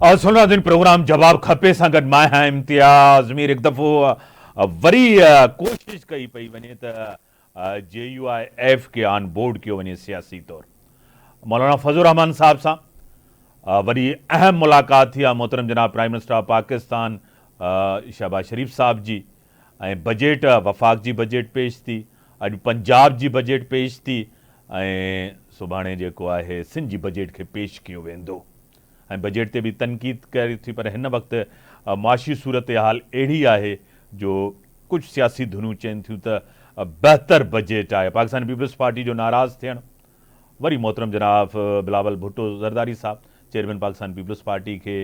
और सुना दिन प्रोग्राम जवाब खपे सां गॾु मां आहियां इम्तियाज़ मीर। हिकु दफ़ो वरी कोशिश कई पई वञे त JUIF खे ऑन बोर्ड कयो वञे सियासी तौर। मौलाना फज़लुर रहमान साहब सां वरी अहम मुलाक़ात थी आहे मोहतरम जनाब prime minister of Pakistan Shahbaz Sharif साहब जी। ऐं बजट वफ़ाक़ जी बजट पेश थी, अॼु पंजाब जी बजट पेश थी ऐं सुभाणे जेको आहे सिंध जी बजट खे पेश कयो वेंदो। ऐं बजट ते बि तनक़ीद करी थी, पर हिन वक़्तु मुआशी सूरत हाल अहिड़ी आहे जो कुझु सियासी धुनूं चवनि थियूं त बहितर बजट आहे। पाकिस्तान पीपल्स पार्टी जो नाराज़ थियणु, वरी मोहतरम जनाब बिलावल भुट्टो ज़रदारी साहब चेयरमैन पाकिस्तान पीपल्स पार्टी खे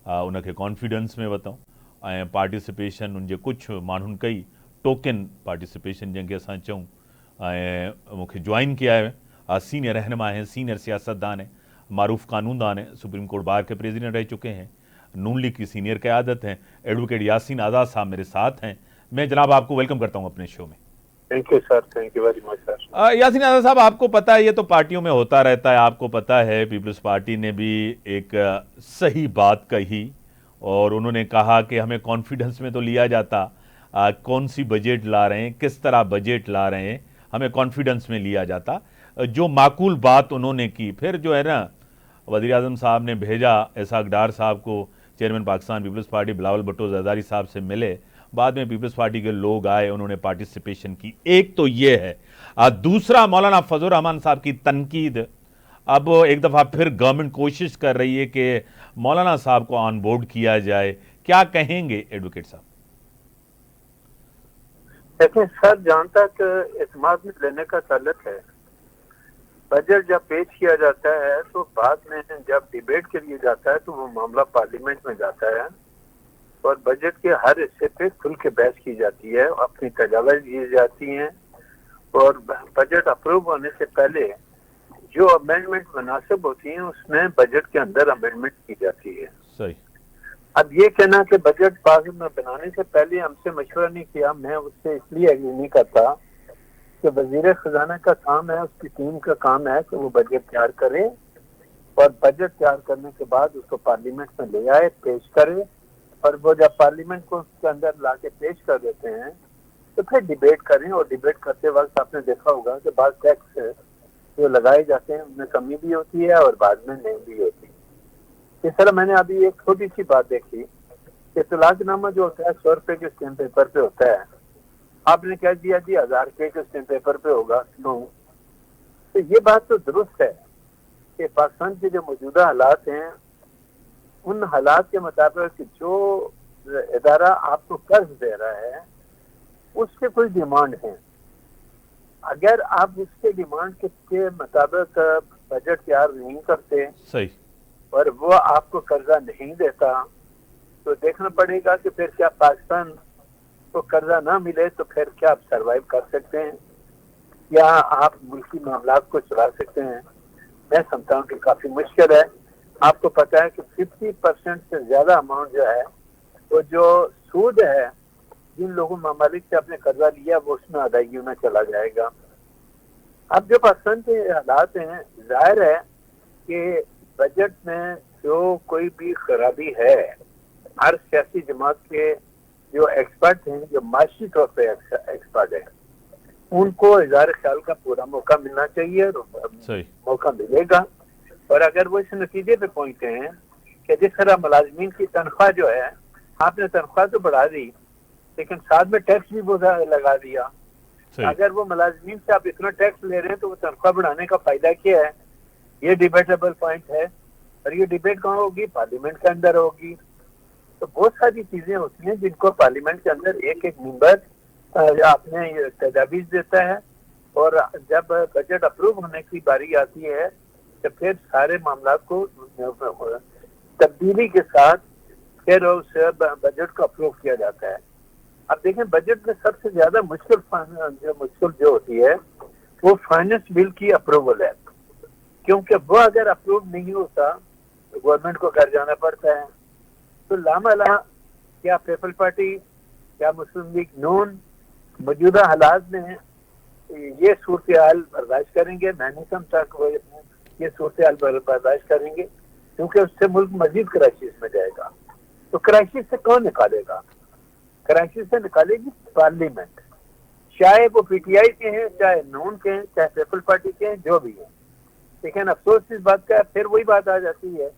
उनखे कॉन्फिडेंस में वरितऊं ऐं पार्टिसिपेशन उनजे कुझु माण्हुनि कई, टोकन पार्टिसिपेशन जंहिंखे असां चऊं। ऐं मूंखे ज्वाइन किया है सीनियर रहनुमा हैं, सीनियर सियासतदान हैं, मारूफ कानूनदान हैं, सुप्रीम कोर्ट बार के प्रेसिडेंट रह चुके हैं, नून लीग की सीनियर क़यादत हैं, एडवोकेट यासीन आज़ाद साहब मेरे साथ हैं। मैं जनाब आपको वेलकम करता हूं अपने शो में। Thank you sir, thank you very much sir. Yasin Azad साहब, आपको पता है ये तो पार्टियों में होता रहता है, आपको पता है पीपल्स पार्टी ने भी एक सही बात कही और उन्होंने कहा कि हमें कॉन्फिडेंस में तो लिया जाता, कौन सी बजट ला रहे हैं, किस तरह बजट ला रहे हैं, हमें कॉन्फिडेंस में लिया जाता। जो माकूल बात उन्होंने की, फिर जो है ना वज़ीर आज़म साहब ने भेजा इसहाक डार साहब को, chairman Pakistan People's Party Bilawal Bhutto Zardari Sahab से मिले, बाद में पीपल्स पार्टी के लोग आए, उन्होंने पार्टिसिपेशन की। एक तो ये है। दूसरा, मौलाना फजलुर रहमान साहब की तनकीद। अब एक दफ़ा फिर गवर्नमेंट कोशिश कर रही है कि मौलाना साहब को ऑन बोर्ड किया जाए, क्या कहेंगे एडवोकेट साहब? देखिए सर, जहाँ तक इत्मीनान में लेने का ताल्लुक है, बजट जब पेश किया जाता है तो बाद में जब डिबेट के लिए जाता है तो वो मामला पार्लियामेंट में जाता है और बजट के हर हिस्से पे खुल के बहस की जाती है, अपनी तजावीज़ दी जाती हैं और बजट अप्रूव होने से पहले जो अमेंडमेंट मुनासिब होती हैं उसमें बजट के अंदर अमेंडमेंट की जाती है। सही। अब ये कहना कि बजट पास में बनाने से पहले हमसे मशवरा नहीं किया, मैं उससे इसलिए एग्री नहीं करता कि वजीर खजाना का काम है, उसकी टीम का काम है कि वो बजट तैयार करे और बजट तैयार करने के बाद उसको पार्लियामेंट में ले आए, पेश करे, और वो जब पार्लियामेंट को उसके अंदर ला के पेश कर देते हैं तो फिर डिबेट करें। और डिबेट करते वक्त आपने देखा होगा कि बाद टैक्स जो लगाए जाते हैं उनमें कमी भी होती है और बाद में नहीं भी होती। इस तरह मैंने अभी एक छोटी सी बात देखी कि तलाकनामा जो होता है 100 रुपए के स्टैम्प पेपर पे होता है, आपने कह दिया जी 1000 रुपए के स्टैम्प पेपर पे होगा। क्यों? तो ये बात तो दुरुस्त है कि पाकिस्तान के जो मौजूदा हालात हैं उन हालात के मुताबिक जो इदारा आपको कर्ज दे रहा है उसके कोई डिमांड है, अगर आप उसके डिमांड के मुताबिक बजट तैयार नहीं करते सही और वो आपको कर्जा नहीं देता तो देखना पड़ेगा कि फिर क्या पाकिस्तान को कर्जा ना मिले तो फिर क्या आप सरवाइव कर सकते हैं या आप मुल्की मामलात को चला सकते हैं। मैं समझता हूँ कि काफी मुश्किल है। आपको पता है कि 50% से ज्यादा अमाउंट जो है वो जो सूद है जिन लोगों ममालिक से आपने कर्जा लिया वो उसमें अदायगियों में चला जाएगा। अब जो पाकिस्तान के हालात हैं, जाहिर है कि बजट में जो कोई भी खराबी है, हर सियासी जमात के जो एक्सपर्ट हैं, जो माशी तौर पे एक्सपर्ट हैं, उनको इज़हार ख्याल का पूरा मौका मिलना चाहिए और मौका मिलेगा। और अगर वो इस नतीजे पे पहुंचते हैं कि जिस तरह मुलाजमीन की तनख्वाह जो है, आपने तनख्वाह तो बढ़ा दी लेकिन साथ में टैक्स भी लगा दिया, अगर वो मुलाजमीन से आप इतना टैक्स ले रहे हैं तो वो तनख्वाह बढ़ाने का फायदा क्या है? ये डिबेटेबल पॉइंट है और ये डिबेट कहाँ होगी? पार्लियामेंट के अंदर होगी। तो बहुत सारी चीजें होती हैं जिनको पार्लियामेंट के अंदर एक एक मेंबर आपने तजावीज़ देता है और जब बजट अप्रूव होने की बारी आती है तो फिर सारे मामला को तब्दीली के साथ फिर उस बजट को अप्रूव किया जाता है। अब देखें, बजट में सबसे ज्यादा मुश्किल जो होती है वो फाइनेंस बिल की अप्रूवल है, क्योंकि वो अगर अप्रूव नहीं होता तो गवर्नमेंट को घर जाना पड़ता है। तो लामला क्या पीपल पार्टी, क्या मुस्लिम लीग नून मौजूदा हालात में ये सूरत हाल बर्दाश्त करेंगे? मैं नहीं समझता कि वो ये सूरत हाल बर्दाश्त करेंगे। کیونکہ اس سے ملک مزید کرائسس میں جائے گا. تو کرائسس سے کون نکالے گا؟ کرائسس سے نکالے گی پارلیمنٹ، چاہے وہ پی ٹی آئی کے ہیں، چاہے نون کے ہیں، چاہے پیپلز پارٹی کے ہیں، جو بھی ہیں. لیکن افسوس اس بات کا ہے، پھر وہی بات آ جاتی ہے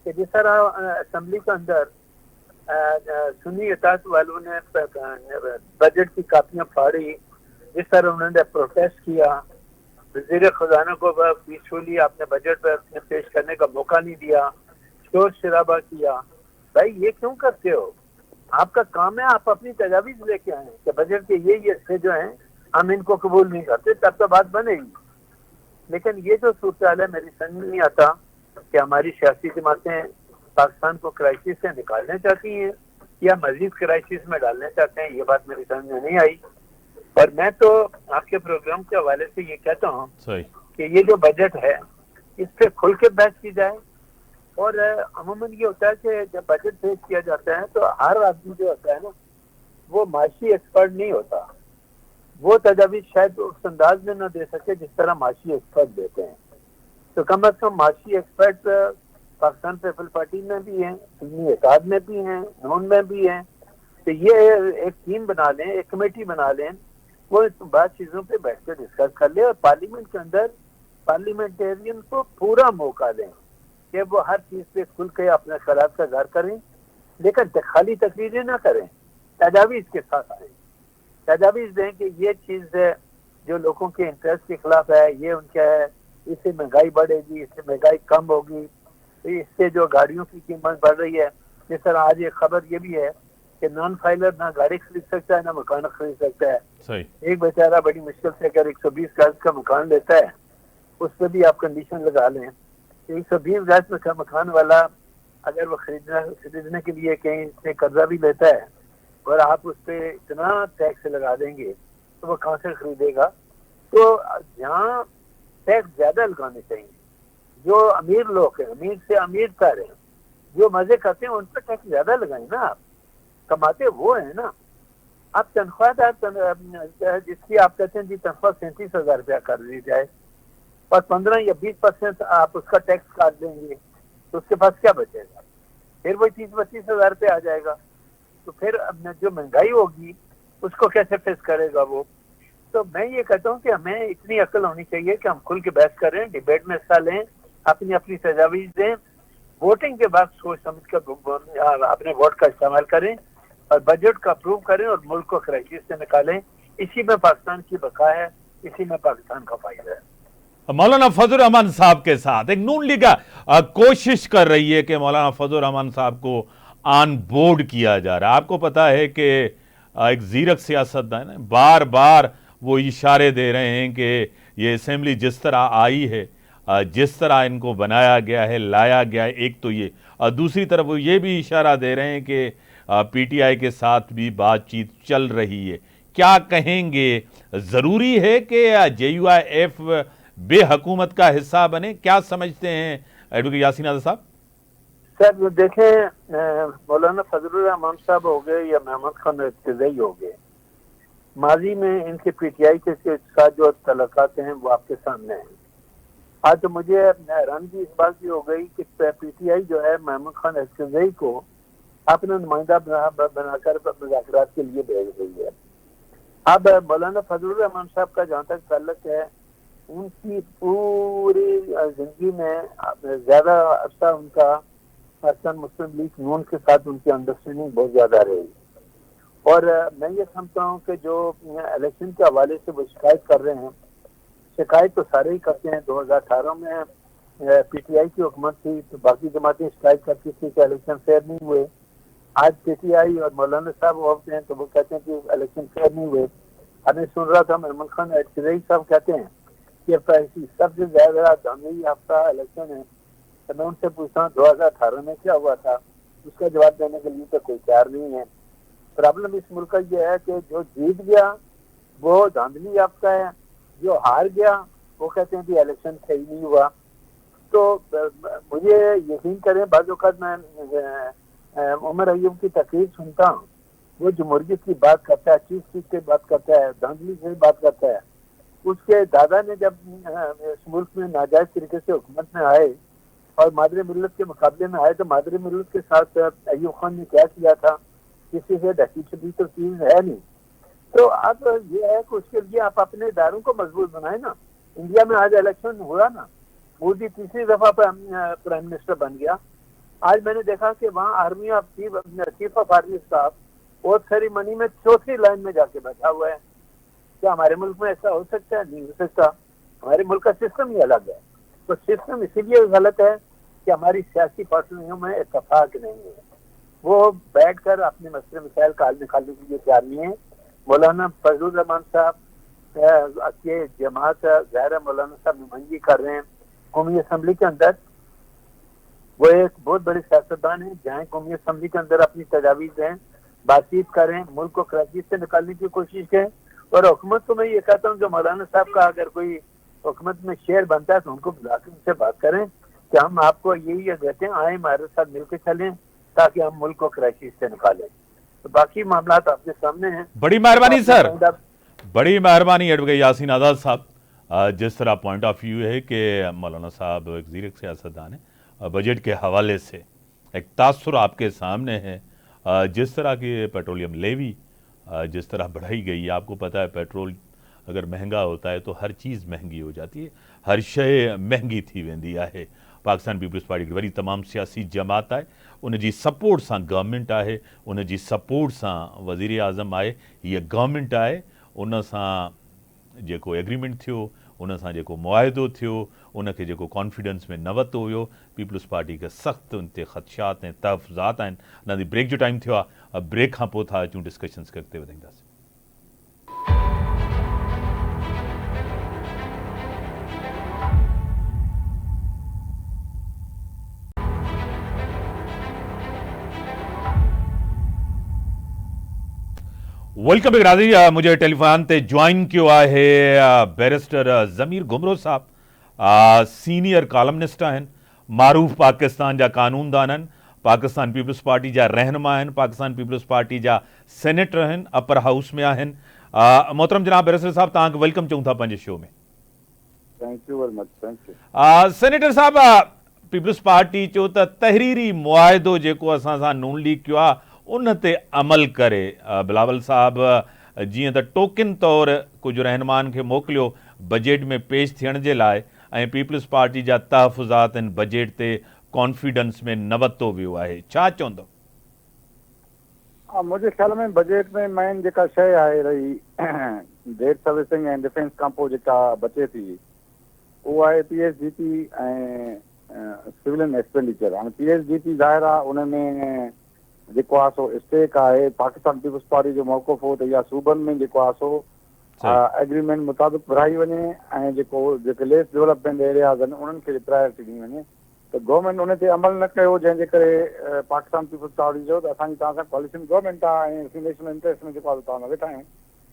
کہ جس طرح اسمبلی کے اندر سنی اطاعت والوں نے بجٹ کی کاپیاں پھاڑی، جس طرح انہوں نے پروٹیسٹ کیا، وزیر خزانہ کو پیسفلی آپ نے بجٹ پر پیش کرنے کا موقع نہیں دیا، شور شرابہ کیا. بھائی یہ کیوں کرتے ہو؟ آپ کا کام ہے آپ اپنی تجاویز لے کے آئیں کہ بجٹ کے یہ حصے جو ہیں ہم ان کو قبول نہیں کرتے، تب تو بات بنے گی. لیکن یہ جو صورتحال ہے میری سمجھ میں نہیں آتا کہ ہماری سیاسی جماعتیں پاکستان کو کرائسس سے نکالنا چاہتی ہیں یا مزید کرائسس میں ڈالنا چاہتے ہیں. یہ بات میری سمجھ میں نہیں آئی. اور میں تو آپ کے پروگرام کے حوالے سے یہ کہتا ہوں کہ یہ جو بجٹ ہے اس پہ کھل کے بحث کی جائے. اور عموماً یہ ہوتا ہے کہ جب بجٹ پیش کیا جاتا ہے تو ہر آدمی جو ہوتا ہے نا وہ معاشی ایکسپرٹ نہیں ہوتا، وہ تجاویز شاید اس انداز میں نہ دے سکے جس طرح معاشی ایکسپرٹ دیتے ہیں. تو کم از کم معاشی ایکسپرٹ پاکستان پیپل پارٹی میں بھی ہیں، سنی اتحاد میں بھی ہیں، نون میں بھی ہیں. تو یہ ایک ٹیم بنا لیں، ایک کمیٹی بنا لیں، وہ بعض چیزوں پہ بیٹھ کے ڈسکس کر لے اور پارلیمنٹ کے اندر پارلیمنٹیرین کو پورا موقع دیں کہ وہ ہر چیز پہ کھل کے اپنے خیالات کا اظہار کریں، لیکن خالی تقریریں نہ کریں، تجاویز کے ساتھ آئیں. تجاویز دیں کہ یہ چیز ہے جو لوگوں کے انٹرسٹ کے خلاف ہے، یہ ان کا ہے، اس سے مہنگائی بڑھے گی، اس سے مہنگائی کم ہوگی، اس سے جو گاڑیوں کی قیمت بڑھ رہی ہے. جس طرح آج ایک خبر یہ بھی ہے کہ نان فائلر نہ گاڑی خرید سکتا ہے نہ مکان خرید سکتا ہے. ایک بیچارہ بڑی مشکل سے اگر 120 گز کا مکان لیتا ہے اس پہ بھی آپ کنڈیشن لگا لیں 120 گز کا مکان والا اگر وہ خریدنے کے لیے کہیں سے قرضہ بھی لیتا ہے اور آپ اس پہ اتنا ٹیکس لگا دیں گے تو وہ کہاں سے خریدے گا؟ تو یہاں ٹیکس زیادہ لگانے چاہیے. جو امیر لوگ ہیں، امیر سے امیر تر ہیں، جو مزے کرتے ہیں ان پہ ٹیکس زیادہ لگائیں نا. آپ کماتے وہ ہیں نا. آپ تنخواہ دار جس کی آپ کہتے ہیں جی تنخواہ 37,000 روپیہ کر دی جائے اور 15 یا 20% آپ اس کا ٹیکس کاٹ دیں گے تو اس کے پاس کیا بچے گا؟ پھر وہ 30-32,000 روپے آ جائے گا. تو پھر جو مہنگائی ہوگی اس کو کیسے فیس کرے گا وہ؟ تو میں یہ کہتا ہوں کہ ہمیں اتنی عقل ہونی چاہیے کہ ہم کھل کے بحث کریں، ڈیبیٹ میں حصہ لیں، اپنی اپنی تجاویز دیں، ووٹنگ کے بعد سوچ سمجھ کر اپنے ووٹ کا استعمال کریں اور بجٹ کا اپروو کریں اور ملک کو کرائسس سے نکالیں. اسی میں پاکستان کی بقا ہے، اسی میں پاکستان کا فائدہ ہے. مولانا فضل الرحمان صاحب کے ساتھ ایک نون لیگ کوشش کر رہی ہے کہ مولانا فضل الرحمان صاحب کو آن بورڈ کیا جا رہا ہے. آپ کو پتا ہے کہ ایک زیرک سیاستدان ہے، بار بار وہ اشارے دے رہے ہیں کہ یہ اسمبلی جس طرح آئی ہے، جس طرح ان کو بنایا گیا ہے، لایا گیا ہے، ایک تو یہ دوسری طرف وہ یہ بھی اشارہ دے رہے ہیں کہ پی ٹی آئی کے ساتھ بھی بات چیت چل رہی ہے. کیا کہیں گے؟ ضروری ہے کہ جے یو آئی ایف بے حکومت کا حصہ بنے؟ کیا سمجھتے ہیں ایڈوکیٹ یاسین آزاد صاحب؟ سر دیکھیں، مولانا فضل الرحمان صاحب ہو گئے یا محمد خان ارتضئی ہو گئے، ماضی میں ان کے پی ٹی آئی کے ساتھ جو تعلقات ہیں وہ آپ کے سامنے ہیں. آج تو مجھے حیرانگی اس بات کی ہو گئی کہ پی ٹی آئی جو ہے محمد خان ارتضئی کو اپنا نمائندہ بنا کر مذاکرات کے لیے بھیج رہی ہے. اب مولانا فضل الرحمان صاحب کا جہاں تک تعلق ہے، ان کی پوری زندگی میں زیادہ عرصہ ان کا پاکستان مسلم لیگ نون کے ساتھ ان کی انڈرسٹینڈنگ بہت زیادہ رہی. اور میں یہ سمجھتا ہوں کہ جو الیکشن کے حوالے سے وہ شکایت کر رہے ہیں، شکایت تو سارے ہی کرتے ہیں. 2018 میں پی ٹی آئی کی حکومت تھی تو باقی جماعتیں شکایت کرتی تھی کہ الیکشن فیئر نہیں ہوئے. آج پی ٹی آئی اور مولانا صاحب ہوتے ہیں تو وہ کہتے ہیں کہ الیکشن فیئر نہیں ہوئے. ہمیں سن رہا تھا محمد خان ارتضئی صاحب کہتے ہیں کہ سب سے زیادہ دھاندلی یافتہ الیکشن ہے. تو میں ان سے پوچھتا ہوں 2018 میں کیا ہوا تھا؟ اس کا جواب دینے کے لیے تو کوئی تیار نہیں ہے. پرابلم اس ملک کا یہ ہے کہ جو جیت گیا وہ دھاندلی یافتہ ہے، جو ہار گیا وہ کہتے ہیں کہ الیکشن صحیح نہیں ہوا. تو مجھے یقین کریں بعض اوقات میں عمر ایوب کی تقریر سنتا ہوں، وہ جمہوریت کی بات کرتا ہے، چیز چیز کی بات کرتا ہے، دھاندلی سے بات کرتا ہے. اس کے دادا نے جب اس ملک میں ناجائز طریقے سے حکومت میں آئے और मादरी मिल्लत के मुकाबले में आए तो मादरी मिल्लत के साथ अयूब खान ने क्या किया था, किसी से ढकी छुपी तो चीज है नहीं। तो अब ये है कि उसके लिए आप अपने इदारों को मजबूत बनाए ना। इंडिया में आज इलेक्शन हुआ ना, मोदी तीसरी दफा प्राइम मिनिस्टर बन गया। आज मैंने देखा कि वहाँ army of chief of army staff और सेरेमनी में चौथी लाइन में जाके बैठा हुआ है। क्या हमारे मुल्क में ऐसा हो सकता है? नहीं हो सकता। हमारे मुल्क का सिस्टम ही अलग है। तो सिस्टम इसीलिए गलत है कि हमारी सियासी पार्टियों में इत्तेफाक नहीं है। वो बैठकर अपने मसले मसाइल का हल निकालने के लिए तैयार नहीं है। मौलाना फजलुर रहमान साहब के जमात ज़ाहिर मौलाना साहब नुमाइंदगी कर रहे हैं कौमी असम्बली के अंदर। वो एक बहुत बड़े सियासतदान हैं, जहाँ कौमी असम्बली के अंदर अपनी तजावीज़ दें, बातचीत करें, मुल्क को क्राइसिस से निकालने की कोशिश करें। और हुकूमत को मैं ये कहता हूँ कि मौलाना साहब का अगर कोई हुकूमत में शेयर बनता है तो उनको बुला के उनसे बात करें कि हम आपको यही कहते हैं, आए हमारे साथ मिलकर चलें ताकि हम मुल्क को क्राइसिस से निकालें। तो बाकी मामला आपके सामने हैं। बड़ी मेहरबानी सर, बड़ी मेहरबानी एडवोकेट यासीन आज़ाद साहब। जिस तरह पॉइंट ऑफ व्यू है कि मौलाना साहब एक ज़ीर सियासतदान है, बजट के हवाले से एक तासुर आपके सामने है। जिस तरह की पेट्रोलियम लेवी जिस तरह बढ़ाई गई, आपको पता है पेट्रोल अगर महंगा होता है तो हर चीज़ महंगी हो जाती है, हर शइ महंगी थी वेंदी है। पाकिस्तान पीपल्स पार्टी वरी तमाम सियासी जमात है, उन जी सपोर्ट से गवर्नमेंट है, उन जी सपोर्ट से वज़ीर आज़म है, ये गवर्नमेंट है। उन सां जेको एग्रीमेंट थियो, उन सां जेको मुआहिदो थियो, उनके जेको कॉन्फिडेंस में न वरितो हुयो, पीपल्स पार्टी के सख़्तु उन ते ख़दशात ऐं तहफ़्ज़ात आहिनि। उन ब्रेक जो टाइम थियो आहे, ब्रेक खां पोइ था अचूं, डिस्कशन्स करते वधाईंदासीं। वेलकम बैक राजी। मुझे टेलीफोन ते ज्वाइन किया है बैरिस्टर ज़मीर घुमरो साहब, सीनियर कॉलमनिस्ट हैं, मारूफ पाकिस्तान जा कानूनदान हैं, पाकिस्तान पीपल्स पार्टी जा रहनुमा हैं, पाकिस्तान पीपल्स पार्टी जा सेनेटर हैं, अपर हाउस में हैं। मोहतरम जनाब बैरिस्टर साहब, तक वेलकम चऊं था पंहिंजे शो में। Thank you very much, thank you. Senator साहब, पीपल्स पार्टी चो त तहरीरी मुआहिदो जेको असां सां नून लीग कयो आहे उन ते अमल करे। बिलावल साहब जीअं त टोकन तौर कुछ रहनुमान खे मोकिलियो बजट में पेश थियण जे लाइ, ऐं पीपल्स पार्टी जा तहफ़ुज़ात इन बजट ते कॉन्फिडेंस में न वरितो वियो आहे, छा चवंदो? मुंहिंजे ख़्याल में बजट में मेन जेका शइ आहे रही डेट सर्विसिंग ऐं डिफेंस खां पोइ जेका बचे थी उहा आहे PSDP ऐं सिविलियन एक्सपेंडिचर। हाणे PSDP ज़ाहिर आहे उन में जेको आहे सो स्टेक आहे पाकिस्तान पीपल्स पार्टी जो मौक़िफ़ हो त इहा सूबनि में जेको आहे सो एग्रीमेंट मुताबिक़ बढ़ाई वञे ऐं जेके लेस डेवलपमेंट एरियाज़ आहिनि उन्हनि खे प्रायोरिटी ॾिनी वञे। त गवर्नमेंट उन ते अमल न कयो, जंहिंजे करे पाकिस्तान पीपल्स पार्टी जो त असांजी तव्हां सां कॉलिशन गवर्नमेंट आहे ऐं नेशनल इंट्रस्ट में जेको आहे तव्हां वेठा आहियूं,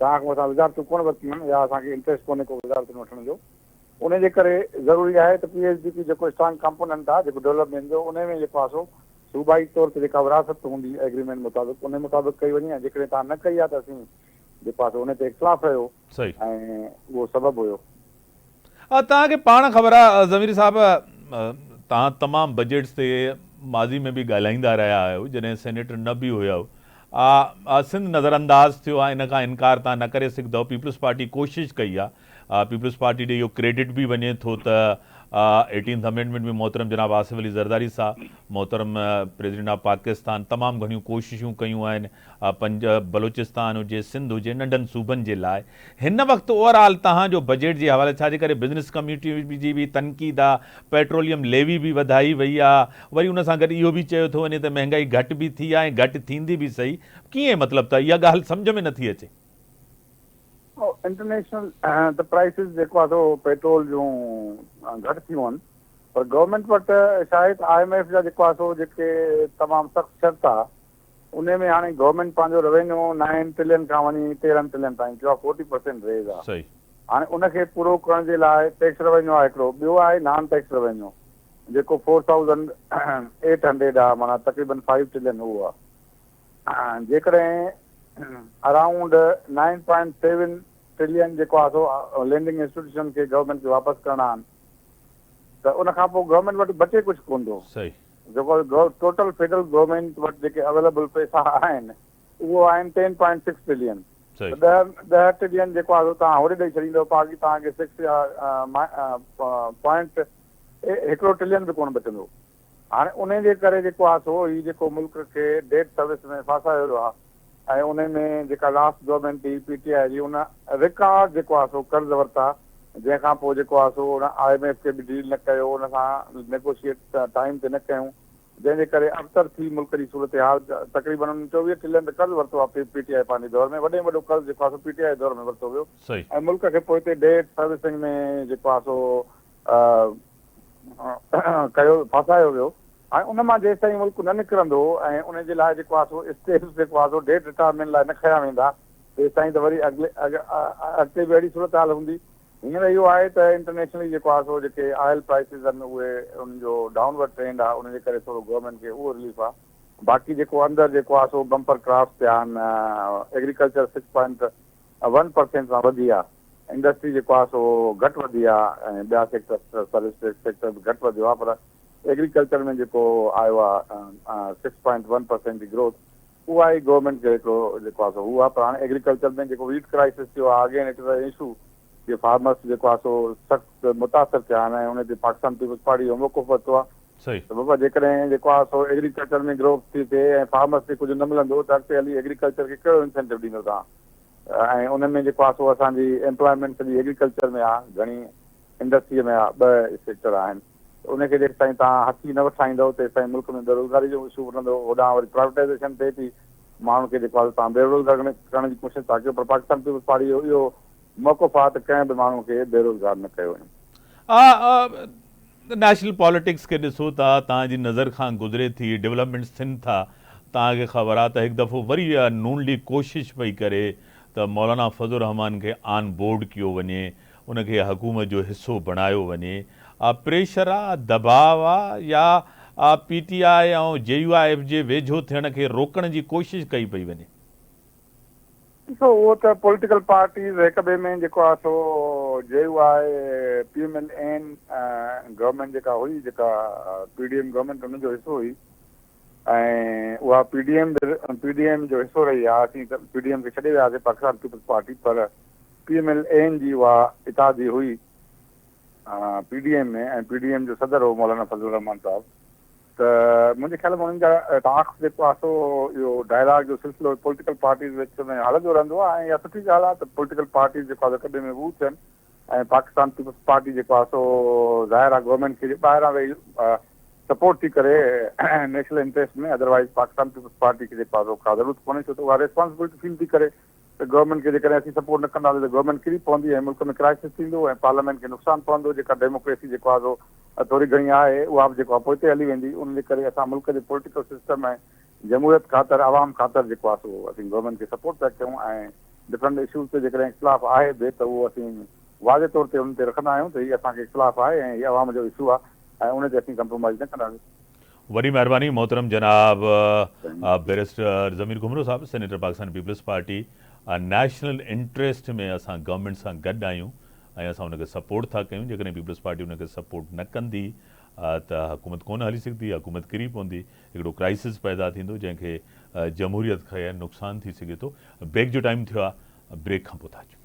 तव्हां खां असां वज़ारतूं कोन वरितियूं आहिनि या असांखे इंट्रस्ट कोन्हे को वज़ारतूं वठण जो। उन जे करे ज़रूरी आहे त PSDP जेको स्ट्रॉन्ग कंपोनेंट आहे जेको डेवलपमेंट जो, उन में जेको आहे सो सूबाई तौर ते जेका विरासत हूंदी एग्रीमेंट मुताबिक़ उन मुताबिक़ कई वञे। जेकॾहिं तव्हां न कई आहे त असीं जेको आहे उन ते इख़्तिलाफ़ रहियो ऐं उहो सबबु हुयो। तव्हांखे पाण ख़बर आहे ज़मीर साहब, तव्हां तमामु बजट्स ते माज़ी में बि ॻाल्हाईंदा रहिया आहियो जॾहिं सेनेटर न बि हुया। सिंध नज़रअंदाज़ थियो आहे, इन खां इनकार तव्हां न करे सघंदव। पीपल्स पार्टी कोशिशि कई आहे, पीपल्स पार्टी ॾे इहो क्रेडिट बि वञे थो त 18th अमेंडमेंट में मोहतरम जनाब आसिफ अली ज़रदारी साहब, मोहतरम प्रेसिडेंट ऑफ पाकिस्तान तमामु घणियूं कोशिशूं कयूं आहिनि, बलोचिस्तान हुजे, सिंध हुजे, नंढनि सूबनि जे लाइ। हिन वक़्तु ओवरऑल तव्हांजो बजट जे हवाले छाजे करे बिज़नेस कम्यूनिटी जी बि तनक़ीद आहे, पेट्रोलियम लेवी बि वधाई वई आहे, वरी उन सां गॾु इहो बि चयो थो वञे त महांगाई घटि बि थी आहे ऐं घटि थींदी बि सही। कीअं मतिलबु त इहा ॻाल्हि सम्झ में नथी अचे? इंटरनेशनल त प्राइसिस जेको आहे सो पेट्रोल जूं घटि थियूं आहिनि, पर गवर्नमेंट वटि शायदि IMF जा जेको आहे सो जेके तमामु सख़्तु शर्त आहे उन में हाणे गवर्नमेंट पंहिंजो रेवेन्यू 9 ट्रिलियन खां वञी 13 ट्रिलियन ताईं कयो आहे, 40% रेज़ आहे। हाणे उनखे पूरो करण जे लाइ टैक्स रेवेन्यू आहे हिकिड़ो, ॿियो आहे नॉन टैक्स रेवेन्यू जेको 4800 आहे, माना तक़रीबन 5 ट्रिलियन उहो आहे। जेकॾहिं अराउंड 9.7 ट्रिलियन जेको आहे सो लेंडिंग इंस्टीट्यूशन खे गवर्नमेंट खे वापसि करणा आहिनि त उन खां पोइ गवर्नमेंट वटि बचे कुझु कोन थो। सही जेको टोटल फेडरल गवर्नमेंट वटि जेके अवेलेबल पैसा आहिनि उहो आहिनि 10.6 ट्रिलियन। सही 10 ट्रिलियन जेको आहे तव्हां होॾे ॾेई छॾींदव बाक़ी तव्हांखे 6 या पॉइंट 1 ट्रिलियन बि कोन बचंदो। हाणे उन जे करे जेको आहे सो ही जेको मुल्क खे डेट सर्विस में फासायो वियो आहे ऐं उन में जेका लास्ट गवर्नमेंट हुई PTI जी उन रिकॉर्ड जेको आहे सो कर्ज़ वरिता, जंहिंखां पोइ जेको आहे सो उन IMF खे बि डील न कयो, उन सां नेगोशिएट टाइम ते न कयूं, जंहिंजे करे अबतर थी मुल्क जी सूरत हाल। तक़रीबन 24 ट्रिलियन कर्ज़ वरितो आहे PTI पंहिंजे दौर में, वॾे में वॾो कर्ज़ जेको आहे सो PTI दौर में वरितो वियो सही ऐं मुल्क खे पोइ हिते डेट सर्विसिंग में जेको आहे सो कयो फासायो वियो। ऐं उन मां जेसि ताईं मुल्क न निकिरंदो ऐं उन जे लाइ जेको आहे सो स्टेप्स जेको आहे सो डेट रिटायरमेंट लाइ न खयां वेंदा तेसि ताईं त वरी अॻिते बि अहिड़ी सूरत हाल हूंदी। हींअर इहो आहे त इंटरनेशनली जेको आहे सो जेके ऑयल प्राइसिस आहिनि उहे उनजो डाउनवर्ड ट्रेंड आहे, उनजे करे थोरो गवर्नमेंट खे उहो रिलीफ आहे। बाक़ी जेको अंदरि जेको आहे सो बम्पर क्राफ्ट थिया आहिनि, एग्रीकल्चर 6.1% सां वधी आहे, इंडस्ट्री जेको आहे सो घटि वधी आहे ऐं ॿिया सेक्टर सर्विस सेक्टर बि घटि वधियो आहे, पर एग्रीकल्चर में जेको आयो आहे 6.1% जी ग्रोथ उहा ई गवर्नमेंट खे हिकिड़ो जेको आहे सो उहा। पर हाणे एग्रीकल्चर में जेको वीट क्राइसिस थियो आहे again it is a issue कि फार्मर्स जेको आहे सो सख़्तु मुतासिर थिया आहिनि ऐं उन ते पाकिस्तान पीपल्स पार्टी जो मौक़िफ़ वरितो आहे सही त बाबा जेकॾहिं जेको आहे सो एग्रीकल्चर में ग्रोथ थी थिए ऐं फार्मर्स खे कुझु न मिलंदो त अॻिते हली एग्रीकल्चर खे कहिड़ो इंसेंटिव ॾींदो तव्हां। ऐं उन में जेको आहे सो असांजी एम्प्लॉयमेंट सॼी एग्रीकल्चर में आहे, घणी इंडस्ट्रीअ में आहे, 2 सेक्टर आहिनि। उनखे जेसि ताईं तव्हां हथी न वठाईंदव तेसि ताईं मुल्क में बेरोज़गारी जो इशू रहंदो। होॾां वरी प्राइवेटाइज़ेशन थिए थी, माण्हुनि खे जेको आहे तव्हां बेरोज़गार करण जी कोशिशि था कयो, पर पाकिस्तान पीपल्स पार्टी जो इहो मौक़िफ़ आहे त कंहिं बि माण्हू खे बेरोज़गार न कयो वञे। नेशनल पॉलिटिक्स खे ॾिसो था, तव्हांजी नज़र खां गुज़रे थी, डेवलपमेंट्स थियनि था, तव्हांखे ख़बर आहे त हिकु दफ़ो वरी नून लीग कोशिशि पई करे त मौलाना फज़लुर रहमान खे ऑन बोर्ड कयो वञे, उनखे हुकूमत जो हिसो बणायो वञे। प्रेशर आहे, दबाव आहे, या PTI ऐं JUIF जे वेझो थियण खे रोकण जी कोशिशि कई पई वञे? ॾिसो उहो त पॉलिटिकल पार्टीज़ हिक ॿिए में जेको आहे सो JUI PMLN गवर्नमेंट जेका हुई, जेका PDM गवर्नमेंट उनजो हिसो हुई ऐं उहा PDM जो हिसो रही आहे। असीं त PDM खे छॾे वियासीं पाकिस्तान पीपल्स पार्टी, पर PMLN जी उहा इतादी हुई PDM में ऐं PDM जो सदर हो मौलाना फज़लुर रहमान साहब। त मुंहिंजे ख़्याल में उन्हनि जा टास्क जेको आहे सो इहो डायलॉग जो सिलसिलो पॉलिटिकल पार्टीज़ विच में हलंदो रहंदो आहे ऐं इहा सुठी ॻाल्हि आहे त पॉलिटिकल पार्टीज़ जेको आहे हिक ॿिए में मूव थियनि ऐं पाकिस्तान पीपल्स पार्टी जेको आहे सो ज़ाहिर आहे गवर्नमेंट खे ॿाहिरां वेही सपोर्ट थी करे नेशनल इंट्रस्ट में, अदरवाइज़ पाकिस्तान पीपल्स पार्टी खे जेको आहे सो का ज़रूरत कोन्हे, छो त उहा रिस्पॉन्सिबिलिटी फील थी करे त गवर्नमेंट खे जेकॾहिं असीं सपोर्ट न कंदासीं त गवर्नमेंट किरी पवंदी ऐं मुल्क में क्राइसिस थींदो ऐं पार्लियामेंट खे नुक़सानु पवंदो। जेका डेमोक्रेसी जेको आहे सो थोरी घणी आहे उहा बि जेको आहे पोइ हली वेंदी। उनजे करे असां मुल्क जे पॉलिटिकल सिस्टम ऐं जमहूरियत ख़ातिर आवाम ख़ातिर जेको आहे सो असीं गवर्नमेंट खे सपोर्ट था कयूं ऐं डिफरेंट इशूज़ ते जेकॾहिं इख़्तिलाफ़ आहे बि त उहो असीं वाज़े तौर ते उन ते रखंदा आहियूं त हीअ असांखे इख़्तिलाफ़ आहे ऐं हीअ आवाम जो इशू आहे ऐं उन ते असीं कंप्रोमाइज़ न कंदासीं। वरी महिरबानी मोहतरम जनाब barrister Zameer Ghumro Sahab, senator Pakistan People's Party. National interest में असां गवर्नमेंट सां गॾु आहियूं ऐं असां उनखे सपोर्ट था कयूं। जेकॾहिं पीपल्स पार्टी उनखे सपोर्ट न कंदी त हुकूमत कोन हली सघंदी, हुकूमत किरी पवंदी, हिकिड़ो क्राइसिस पैदा थींदो जंहिंखे जमहूरियत खे नुक़सानु थी सघे थो। ब्रेक जो टाइम थियो आहे, ब्रेक खां पोइ था अचूं।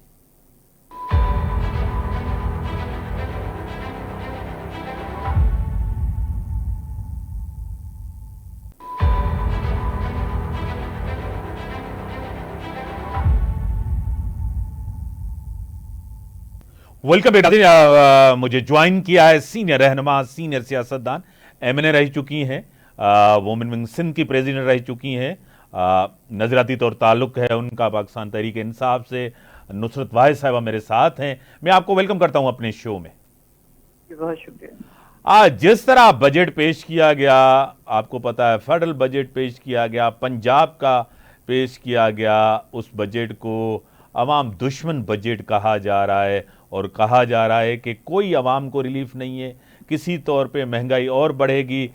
वेलकम बेटा। मुझे ज्वाइन किया है सीनियर रहनुमा, सीनियर सियासतदान, MNA रह चुकी हैं, वुमेन विंग सिंध की प्रेसिडेंट रह चुकी हैं, नजराती तौर ताल्लुक है उनका पाकिस्तान तहरीक इंसाफ से। नुसरत वाहिद साहिबा मेरे साथ हैं। मैं आपको वेलकम करता हूं अपने शो में। बहुत शुक्रिया। आज जिस तरह बजट पेश किया गया, आपको पता है फेडरल बजट पेश किया गया, पंजाब का पेश किया गया, उस बजट को अवाम दुश्मन बजट कहा जा रहा है और कहा जा रहा है कि कोई अवाम को रिलीफ नहीं है, किसी तौर पे महंगाई और बढ़ेगी।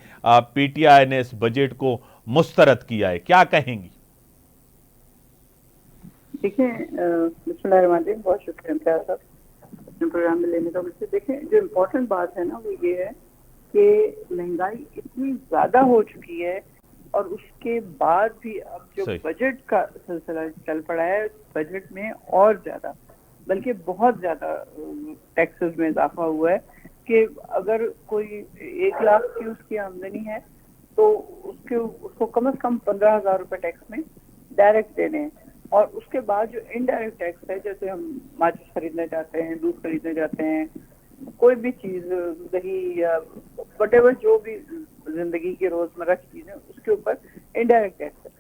PTI ने इस बजट को मुस्तरद किया है, क्या कहेंगी? देखिए, बिस्मिल्लाहिर्रहमानिर्रहीम, बहुत शुक्रिया इम्तियाज साहब। अपने प्रोग्राम में लेने का। मुझसे देखें, जो इम्पोर्टेंट बात है ना वो ये है कि महंगाई इतनी ज्यादा हो चुकी है और उसके बाद भी अब जो सही। बजट का सिलसिला चल पड़ा है, बजट में और ज्यादा, बल्कि बहुत ज्यादा टैक्सेस में इजाफा हुआ है कि अगर कोई 1 लाख की उसकी आमदनी है तो उसको कम से कम 15,000 रुपए टैक्स में डायरेक्ट देने हैं। और उसके बाद जो इनडायरेक्ट टैक्स है, जैसे हम माचिस खरीदने जाते हैं, दूध खरीदने जाते हैं, कोई भी चीज, दही या वटेवर जो भी जिंदगी की रोजमर्रा की चीजें, उसके ऊपर इनडायरेक्ट टैक्स है।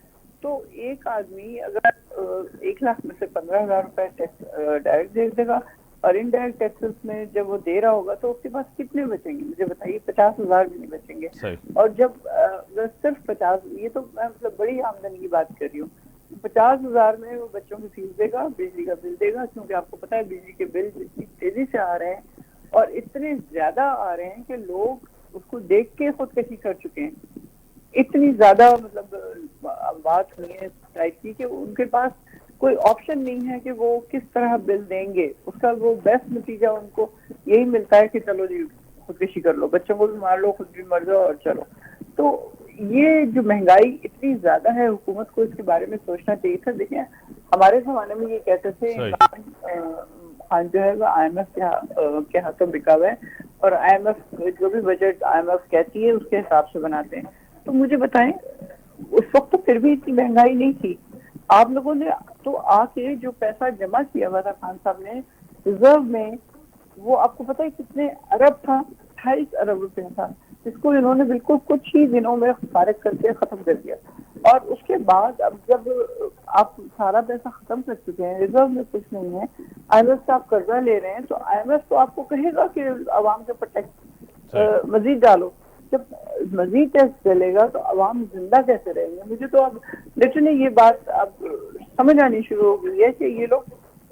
तो एक आदमी अगर 1 लाख में से 15,000 रुपए टैक्स डायरेक्ट दे देगा और इनडायरेक्ट टैक्सेस में जब वो दे रहा होगा तो उसके पास कितने बचेंगे? मुझे बताइए, 50,000 भी नहीं बचेंगे। सही। और जब अगर सिर्फ 50, ये तो मैं मतलब बड़ी आमदनी की बात कर रही हूँ, 50,000 में वो बच्चों की फीस देगा, बिजली का बिल देगा, क्योंकि आपको पता है बिजली के बिल इतनी तेजी से आ रहे हैं और इतने ज्यादा आ रहे हैं कि लोग उसको देख के खुदकशी कर चुके हैं। इतनी ज्यादा मतलब बात हुई है टाइप की कि उनके पास कोई ऑप्शन नहीं है कि वो किस तरह बिल देंगे। उसका वो बेस्ट नतीजा उनको यही मिलता है कि चलो जी खुदकशी कर लो, बच्चों को भी मार लो, खुद भी मर जाओ और चलो। तो ये जो महंगाई इतनी ज्यादा है, हुकूमत को इसके बारे में सोचना चाहिए था। देखिए, हमारे जमाने में ये कहते थे इमरान खान जो है वो IMF के हाथों बिका हुआ है और IMF जो भी बजट IMF कहती है उसके हिसाब से बनाते हैं। तो मुझे बताएं, उस वक्त तो फिर भी इतनी महंगाई नहीं थी। आप लोगों ने तो आके जो पैसा जमा किया हुआ था खान साहब ने रिजर्व में, वो आपको पता है कितने अरब था? 28 अरब रुपए था, जिसको इन्होंने बिल्कुल कुछ ही दिनों में फारिग करके खत्म कर दिया। और उसके बाद अब जब आप सारा पैसा खत्म कर चुके हैं, रिजर्व में कुछ नहीं है, IMF से आप कर्जा ले रहे हैं, तो IMF तो आपको कहेगा कि अवाम के ऊपर टैक्स मजीद डालो। जब मजीद टैक्स चलेगा तो अवाम जिंदा कैसे रहेंगे? मुझे तो अब लिटरली ये बात अब समझ आनी शुरू हो गई है कि ये लोग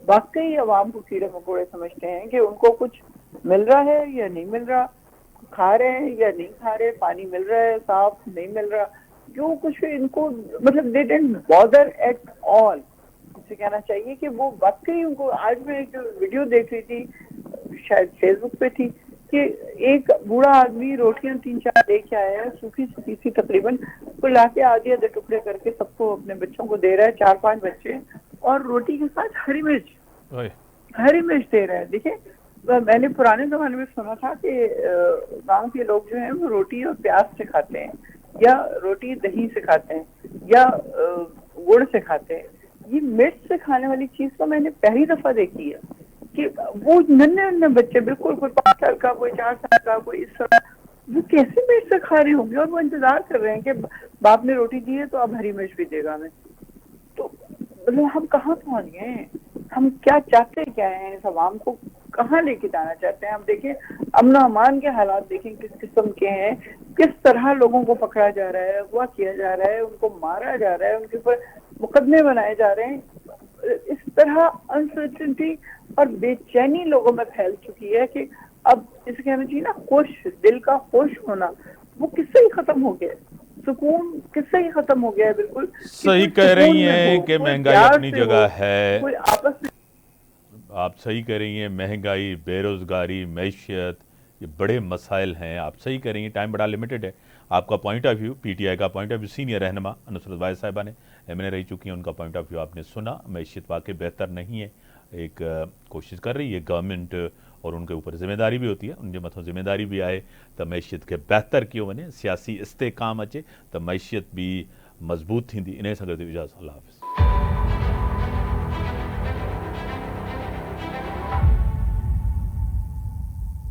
वाकई अवाम को कीड़े मकोड़े समझते हैं कि उनको कुछ मिल रहा है या नहीं मिल रहा, खा रहे हैं या नहीं खा रहे, पानी मिल रहा है साफ नहीं मिल रहा, जो कुछ इनको मतलब they didn't bother at all. इसे कहना चाहिए कि वो वाकई उनको, आज मैं एक वीडियो देख रही थी, शायद फेसबुक पे थी, कि एक बूढ़ा आदमी रोटियां 3-4 लेके आया है, सूखी सी तकरीबन, को लाके आधे आधे टुकड़े करके सबको अपने बच्चों को दे रहा है, 4-5 बच्चे, और रोटी के साथ हरी मिर्च दे रहा है। देखिए, मैंने पुराने जमाने में सुना था कि गांव के लोग जो हैं वो रोटी और प्याज से खाते हैं, या रोटी दही से खाते हैं, या गुड़ से खाते हैं। ये मिर्च से खाने वाली चीज तो मैंने पहली दफा देखी है कि वो नन्हे बच्चे, बिल्कुल कोई 5 साल का, कोई 4 साल का, कोई इस तरह, वो कैसे मिर्च से खा रहे होंगे और वो इंतजार कर रहे हैं कि बाप ने रोटी दी है तो अब हरी मिर्च भी देगा हमें। तो मतलब हम कहाँ पहुंच गए हैं? हम क्या चाहते क्या हैं? इस अवाम को कहाँ लेके जाना चाहते हैं? हम देखें अमन अमान के हालात देखें किस किस्म के हैं, किस तरह लोगों को पकड़ा जा रहा है, अगवा किया जा रहा है, उनको मारा जा रहा है, उनके ऊपर मुकदमे बनाए जा रहे हैं। इस तरह अनसर्टेनिटी और बेचैनी लोगों में फैल चुकी है कि अब इसे कहना चाहिए ना, खुश दिल का खुश होना वो किससे ही खत्म हो गया है, सुकून किससे ही खत्म हो गया है। बिल्कुल सही कह रही हैं कि महंगाई अपनी जगह है, कोई आपस में। आप सही कह रही हैं, महंगाई, बेरोजगारी, मैशियत, ये बड़े मसाइल हैं। आप सही कह रही हैं, टाइम बड़ा लिमिटेड है। आपका पॉइंट ऑफ व्यू, PTI का पॉइंट ऑफ व्यू, सीनियर रहनुमा नुसरत वाहिद साहिबा ने MNA रही चुकी हैं, उनका पॉइंट ऑफ व्यू आपने सुना। मैशियत वाकई बेहतर नहीं है, एक कोशिश कर रही है गवर्नमेंट, और उनके ऊपर जिम्मेदारी भी होती है, उनके मथों जिम्मेदारी भी आए तो मैशियत के बेहतर क्यों बने, सियासी इस्तेकाम अचे तो मैशियत भी मजबूत थी। इन्हें संगत इजाज़त, अल्लाह हाफ़िज़।